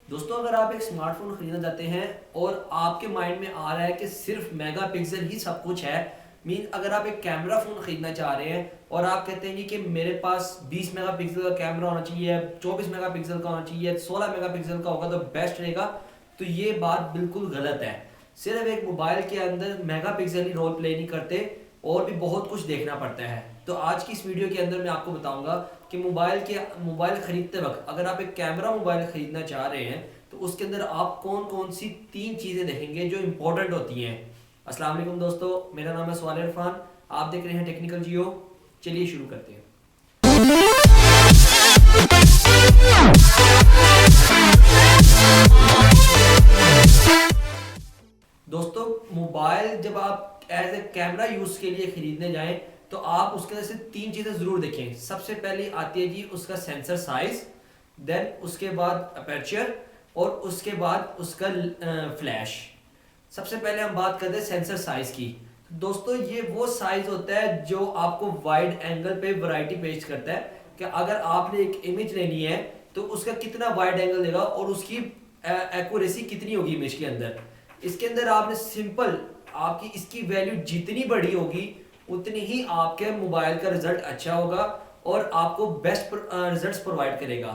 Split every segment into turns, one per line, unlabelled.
दोस्तों, अगर आप एक स्मार्टफोन खरीदना चाहते हैं और आपके माइंड में आ रहा है कि सिर्फ मेगापिक्सल ही सब कुछ है, मीन अगर आप एक कैमरा फ़ोन ख़रीदना चाह रहे हैं और आप कहते हैं कि मेरे पास 20 मेगापिक्सल का कैमरा होना चाहिए, 24 मेगापिक्सल का होना चाहिए, 16 मेगापिक्सल का होगा तो बेस्ट रहेगा, तो ये बात बिल्कुल गलत है। सिर्फ एक मोबाइल के अंदर मेगापिक्सल ही रोल प्ले नहीं करते, और भी बहुत कुछ देखना पड़ता है। तो आज की इस वीडियो के अंदर मैं आपको बताऊंगा कि मोबाइल खरीदते वक्त अगर आप एक कैमरा मोबाइल खरीदना चाह रहे हैं तो उसके अंदर आप कौन कौन सी 3 चीज़ें देखेंगे जो इंपॉर्टेंट होती हैं। अस्सलाम वालेकुम दोस्तों, मेरा नाम है सवाल इरफान, आप देख रहे हैं टेक्निकल जियो। चलिए शुरू करते हैं। दोस्तों, मोबाइल जब आप एज ए कैमरा यूज़ के लिए ख़रीदने जाएं तो आप उसके अंदर से 3 चीज़ें ज़रूर देखें। सबसे पहले आती है जी उसका सेंसर साइज़, देन उसके बाद अपर्चर और उसके बाद उसका फ्लैश। सबसे पहले हम बात करते हैं सेंसर साइज़ की। दोस्तों, ये वो साइज़ होता है जो आपको वाइड एंगल पे वैरायटी पेश करता है कि अगर आपने एक इमेज लेनी है तो उसका कितना वाइड एंगल देगा और उसकी एक्यूरेसी कितनी होगी इमेज के अंदर। इसके अंदर आपने सिंपल आपकी इसकी वैल्यू जितनी बड़ी होगी उतनी ही आपके मोबाइल का रिजल्ट अच्छा होगा और आपको बेस्ट रिजल्ट्स प्रोवाइड करेगा।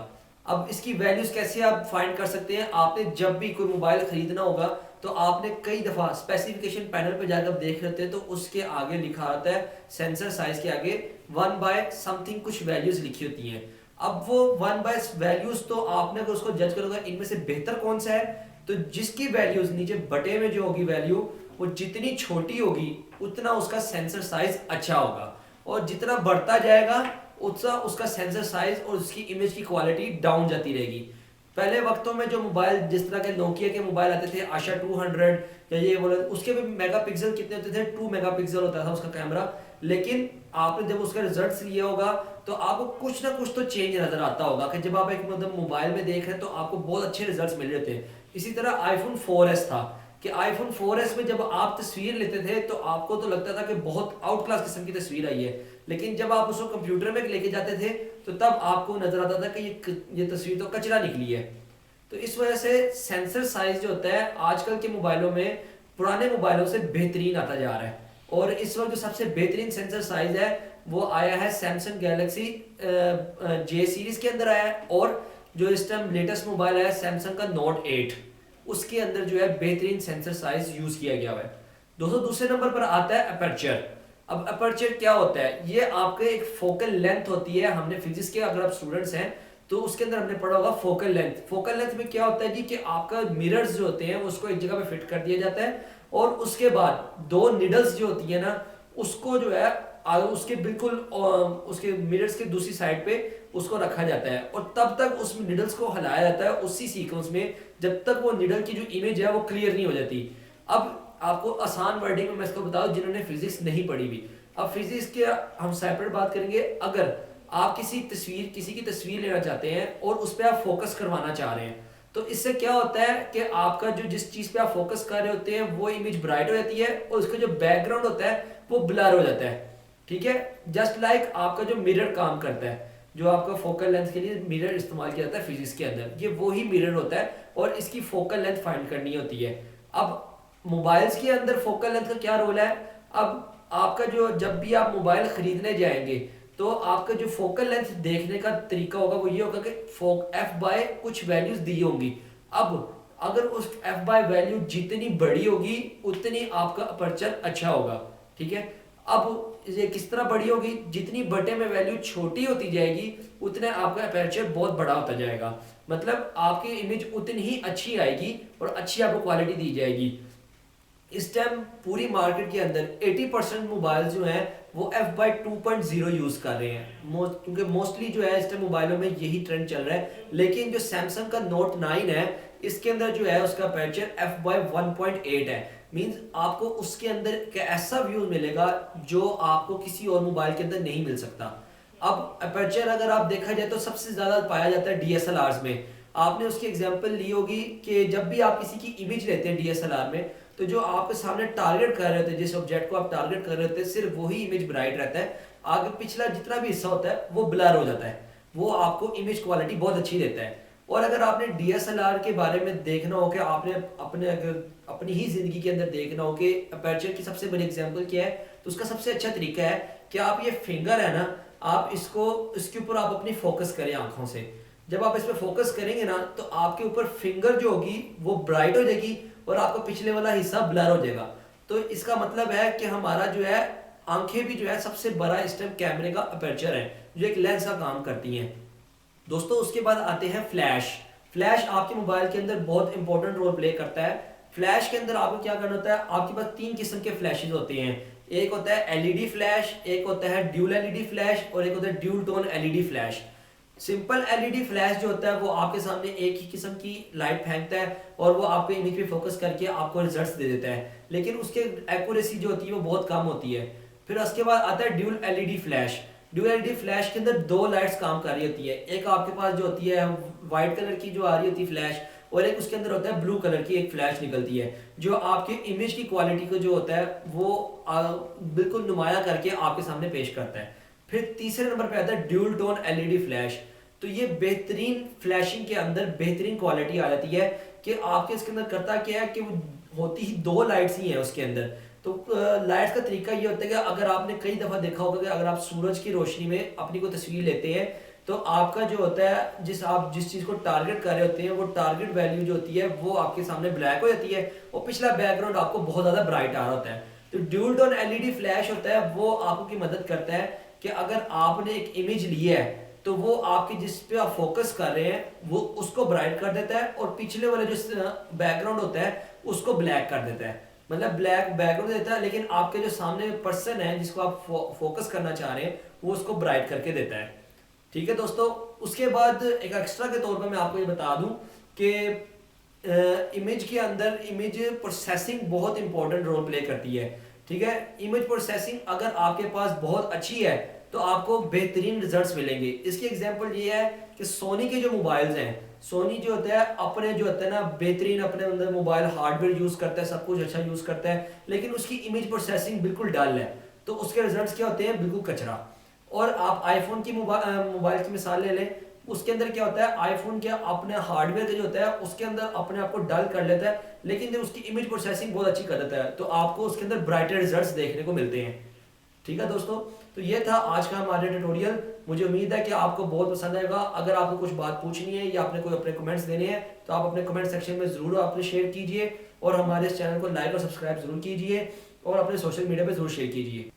अब इसकी वैल्यूज कैसे आप फाइंड कर सकते हैं, आपने जब भी कोई मोबाइल खरीदना होगा तो आपने कई दफ़ा स्पेसिफिकेशन पैनल पर जाकर आप देख लेते हैं तो उसके आगे लिखा होता है सेंसर साइज के आगे 1 बाय समथिंग कुछ वैल्यूज लिखी होती हैं। अब वो 1 बाय वैल्यूज तो आपने अगर उसको जज करोगे इनमें से बेहतर कौन सा है, तो जिसकी वैल्यूज नीचे बटे में जो होगी वैल्यू वो जितनी छोटी होगी उतना उसका सेंसर साइज अच्छा होगा, और जितना बढ़ता जाएगा उतना उसका सेंसर साइज और उसकी इमेज की क्वालिटी डाउन जाती रहेगी। पहले वक्तों में जो मोबाइल जिस तरह के नोकिया के मोबाइल आते थे आशा 200 या ये बोले, उसके भी मेगापिक्सल कितने होते थे, 2 मेगापिक्सल होता था उसका कैमरा। लेकिन आपने जब उसका रिजल्ट लिया होगा तो आपको कुछ ना कुछ तो चेंज नजर आता होगा कि जब आप एक मतलब मोबाइल में देख रहे हैं तो आपको बहुत अच्छे रिजल्ट्स मिल रहे थे। इसी तरह आईफोन 4S था कि आईफोन 4S में जब आप तस्वीर लेते थे तो आपको तो लगता था कि बहुत आउट क्लास किस्म की तस्वीर आई है, लेकिन जब आप उसको कंप्यूटर में लेके जाते थे तो तब आपको नजर आता था कि ये तस्वीर तो कचरा निकली है। तो इस वजह से सेंसर साइज जो होता है आजकल के मोबाइलों में पुराने मोबाइलों से बेहतरीन आता जा रहा है, और इस वक्त जो सबसे बेहतरीन सेंसर साइज है वो आया है सैमसंग गैलेक्सी J सीरीज के अंदर आया है, और जो इस टाइम लेटेस्ट मोबाइल आया सैमसंग का नोट 8 उसके अंदर जो है बेहतरीन सेंसर साइज यूज किया गया है। दोस्तों, दूसरे नंबर पर आता है अपर्चर। अब अपर्चर क्या होता है, ये आपके एक फोकल लेंथ होती है। हमने फिजिक्स के अगर आप स्टूडेंट्स हैं तो उसके अंदर हमने पढ़ा होगा फोकल लेंथ। फोकल लेंथ में क्या होता है जी कि आपका मिरर्स जो होते हैं उसको एक जगह पे फिट कर दिया जाता है, और उसके बाद 2 निडल्स जो होती है ना उसको जो है उसके बिल्कुल उसके मिरर्स के दूसरी साइड पे उसको रखा जाता है, और तब तक उस निडल्स को हिलाया जाता है उसी सीक्वेंस में जब तक वो निडल की जो इमेज है वो क्लियर नहीं हो जाती। अब आपको आसान वर्डिंग में मैं इसको बताऊं जिन्होंने फिजिक्स नहीं पढ़ी हुई। अब फिजिक्स के हम सेपरेट बात करेंगे। अगर आप किसी की तस्वीर लेना चाहते हैं और उस पर आप फोकस करवाना चाह रहे हैं तो इससे क्या होता है कि आपका जो जिस चीज पे आप फोकस कर रहे होते हैं वो इमेज ब्राइट हो जाती है और उसका जो बैकग्राउंड होता है वो ब्लर हो जाता है। ठीक है, जस्ट लाइक आपका जो मिरर काम करता है, जो आपका फोकल लेंथ के लिए मिरर इस्तेमाल किया जाता है फिजिक्स के अंदर, ये वही मिरर होता है और इसकी फोकल लेंथ फाइंड करनी होती है। अब मोबाइल्स के अंदर फोकल लेंथ का क्या रोल है। अब आपका जो जब भी आप मोबाइल खरीदने जाएंगे तो आपका जो फोकल लेंथ देखने का तरीका होगा वो ये होगा कि एफ बाय कुछ वैल्यूज दी होंगी। अब अगर उस एफ बाय वैल्यू जितनी बड़ी होगी उतनी आपका अपर्चर अच्छा होगा। ठीक है, अब ये किस तरह बड़ी होगी, जितनी बटे में वैल्यू छोटी होती जाएगी उतना आपका अपर्चर बहुत बड़ा होता जाएगा, मतलब आपकी इमेज उतनी ही अच्छी आएगी और अच्छी आपको क्वालिटी दी जाएगी। इस टाइम पूरी मार्केट के अंदर 80% मोबाइल जो हैं वो f/2.0 यूज कर रहे हैं, क्योंकि मोस्टली जो है इस टाइम मोबाइलों में यही ट्रेंड चल रहा है। लेकिन जो सैमसंग का नोट 9 है इसके अंदर जो है उसका अपर्चर f/1.8 है। मींस आपको उसके अंदर ऐसा व्यू मिलेगा जो आपको किसी और मोबाइल के अंदर नहीं मिल सकता। अब अपर्चर अगर आप देखा जाए तो सबसे ज्यादा पाया जाता है डीएसएलआर में। आपने उसकी एग्जांपल ली होगी कि जब भी आप किसी की इमेज लेते हैं डीएसएलआर में तो जो आपके सामने टारगेट कर रहे होते हैं, जिस ऑब्जेक्ट को आप टारगेट कर रहे होते हैं, सिर्फ वही इमेज ब्राइट रहता है, आगे पिछला जितना भी हिस्सा होता है वो ब्लर हो जाता है। वो आपको इमेज क्वालिटी बहुत अच्छी देता है। और अगर आपने डीएसएलआर के बारे में देखना हो कि आपने अपने अगर अपनी ही ज़िंदगी के अंदर देखना हो कि अपर्चर की सबसे बड़ी एग्जांपल क्या है, तो उसका सबसे अच्छा तरीका है कि आप ये फिंगर है ना, आप इसको इसके ऊपर आप अपनी फोकस करें आंखों से। जब आप इस पर फोकस करेंगे ना तो आपके ऊपर फिंगर जो होगी वो ब्राइट हो जाएगी और आपका पिछले वाला हिस्सा ब्लर हो जाएगा। तो इसका मतलब है कि हमारा जो है आंखें भी जो है सबसे बड़ा इस टाइम कैमरे का अपर्चर है, जो एक लेंस का काम करती हैं। दोस्तों उसके बाद आते हैं फ्लैश। फ्लैश आपके मोबाइल के अंदर बहुत इंपॉर्टेंट रोल प्ले करता है। फ्लैश के अंदर आपको क्या करना होता है, आपके पास तीन किस्म के फ्लैशेज होते हैं। एक होता है एलईडी फ्लैश, एक होता है ड्यूल एलईडी फ्लैश और एक होता है dual tone LED flash. Simple LED flash जो होता है वो आपके सामने एक ही किस्म की लाइट फेंकता है और वो आपको इमेज पे फोकस करके आपको रिजल्ट्स दे देता है, लेकिन उसके एक्यूरेसी जो होती है वो बहुत कम होती है। फिर उसके बाद आता है dual LED flash. Dual LED flash के अंदर दो लाइट्स काम कर रही होती है। एक आपके पास जो होती है व्हाइट कलर की जो आ रही होती है फ्लैश, और एक उसके अंदर होता है ब्लू कलर की एक फ्लैश निकलती है, जो आपके इमेज की क्वालिटी को जो होता है वो बिल्कुल नुमाया करके आपके सामने पेश करता है। फिर तीसरे नंबर पे आता है ड्यूल टोन एलईडी फ्लैश। तो ये बेहतरीन फ्लैशिंग के अंदर बेहतरीन क्वालिटी आ जाती है कि आपके इसके अंदर करता क्या है कि वो होती ही दो लाइट्स ही हैं उसके अंदर। तो लाइट्स का तरीका ये होता है कि अगर आपने कई दफ़ा देखा होगा कि अगर आप सूरज की रोशनी में अपनी कोई तस्वीर लेते हैं तो आपका जो होता है जिस चीज़ को टारगेट कर रहे होते हैं वो टारगेट वैल्यू जो होती है वो आपके सामने ब्लैक हो जाती है और पिछला बैकग्राउंड आपको बहुत ज़्यादा ब्राइट आ रहा होता है। तो ड्यूल टोन एलईडी फ्लैश होता है वो आपको की मदद करता है कि अगर आपने एक इमेज ली है तो वो आपके जिस पे आप फोकस कर रहे हैं वो उसको ब्राइट कर देता है और पिछले वाले जो बैकग्राउंड होता है उसको ब्लैक कर देता है, मतलब ब्लैक बैकग्राउंड देता है, लेकिन आपके जो सामने पर्सन है जिसको आप फोकस करना चाह रहे हैं वो उसको ब्राइट करके देता है। ठीक है दोस्तों, उसके बाद एक एक्स्ट्रा के तौर पर मैं आपको ये बता दूं कि इमेज के अंदर इमेज प्रोसेसिंग बहुत इंपॉर्टेंट रोल प्ले करती है। ठीक है, इमेज प्रोसेसिंग अगर आपके पास बहुत अच्छी है तो आपको बेहतरीन रिजल्ट्स मिलेंगे। इसकी एग्जांपल ये है कि सोनी के जो मोबाइल्स हैं, सोनी जो होता है अपने जो होता है ना बेहतरीन अपने अंदर मोबाइल हार्डवेयर यूज़ करता है, सब कुछ अच्छा यूज़ करता है, लेकिन उसकी इमेज प्रोसेसिंग बिल्कुल डल है, तो उसके रिजल्ट्स क्या होते हैं, बिल्कुल कचरा। और आप आईफोन की मोबाइल की मिसाल ले लें, उसके अंदर क्या होता है, आईफोन के अपने हार्डवेयर जो होता है उसके अंदर अपने आप को डल कर लेता है, लेकिन उसकी इमेज प्रोसेसिंग बहुत अच्छी कर देता है, तो आपको उसके अंदर ब्राइटर रिजल्ट्स देखने को मिलते हैं। ठीक है दोस्तों, तो ये था आज का हमारा ट्यूटोरियल। मुझे उम्मीद है कि आपको बहुत पसंद आएगा। अगर आपको कुछ बात पूछनी है या आपने कोई अपने कमेंट्स देने हैं तो आप अपने कमेंट सेक्शन में ज़रूर आपने शेयर कीजिए और हमारे इस चैनल को लाइक और सब्सक्राइब ज़रूर कीजिए और अपने सोशल मीडिया पे ज़रूर शेयर कीजिए।